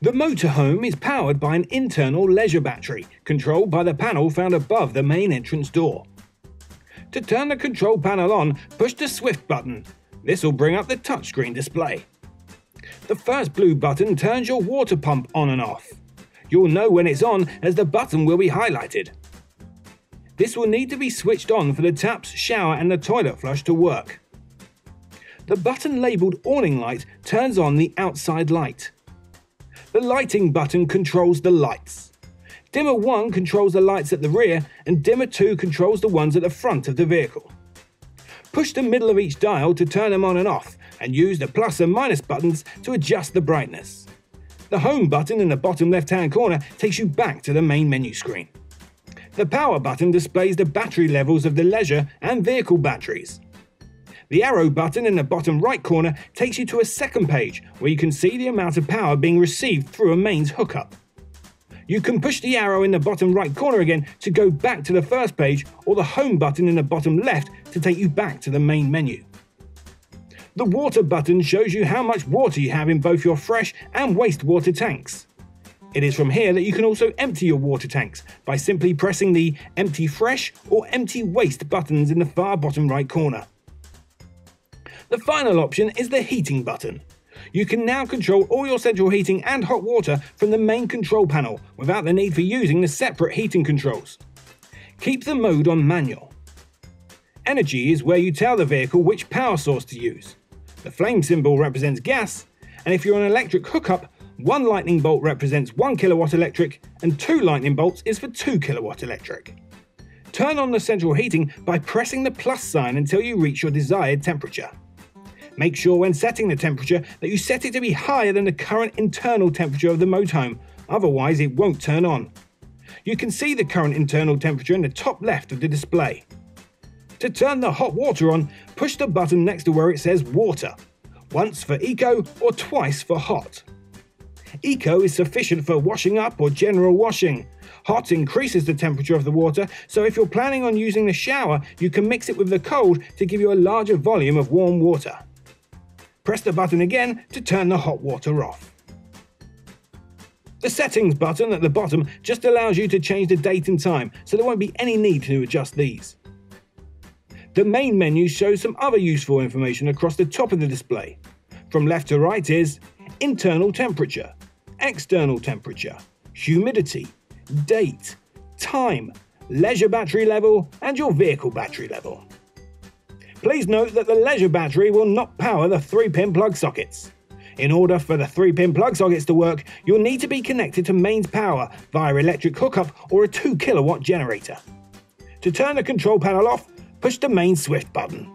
The motorhome is powered by an internal leisure battery, controlled by the panel found above the main entrance door. To turn the control panel on, push the Swift button. This will bring up the touchscreen display. The first blue button turns your water pump on and off. You'll know when it's on as the button will be highlighted. This will need to be switched on for the taps, shower and the toilet flush to work. The button labelled awning light turns on the outside light. The lighting button controls the lights. Dimmer 1 controls the lights at the rear and dimmer 2 controls the ones at the front of the vehicle. Push the middle of each dial to turn them on and off and use the plus and minus buttons to adjust the brightness. The home button in the bottom left hand corner takes you back to the main menu screen. The power button displays the battery levels of the leisure and vehicle batteries. The arrow button in the bottom right corner takes you to a second page where you can see the amount of power being received through a mains hookup. You can push the arrow in the bottom right corner again to go back to the first page, or the home button in the bottom left to take you back to the main menu. The water button shows you how much water you have in both your fresh and wastewater tanks. It is from here that you can also empty your water tanks by simply pressing the Empty Fresh or Empty Waste buttons in the far bottom right corner. The final option is the heating button. You can now control all your central heating and hot water from the main control panel without the need for using the separate heating controls. Keep the mode on manual. Energy is where you tell the vehicle which power source to use. The flame symbol represents gas, and if you're on an electric hookup, 1 lightning bolt represents 1 kilowatt electric and 2 lightning bolts is for 2 kilowatt electric. Turn on the central heating by pressing the plus sign until you reach your desired temperature. Make sure when setting the temperature that you set it to be higher than the current internal temperature of the motorhome, otherwise it won't turn on. You can see the current internal temperature in the top left of the display. To turn the hot water on, push the button next to where it says water, once for eco or twice for hot. Eco is sufficient for washing up or general washing. Hot increases the temperature of the water, so if you're planning on using the shower, you can mix it with the cold to give you a larger volume of warm water. Press the button again to turn the hot water off. The settings button at the bottom just allows you to change the date and time, so there won't be any need to adjust these. The main menu shows some other useful information across the top of the display. From left to right is internal temperature, external temperature, humidity, date, time, leisure battery level and your vehicle battery level. Please note that the leisure battery will not power the 3-pin plug sockets. In order for the 3-pin plug sockets to work, you'll need to be connected to mains power via electric hookup or a 2 kilowatt generator. To turn the control panel off, push the main Swift button.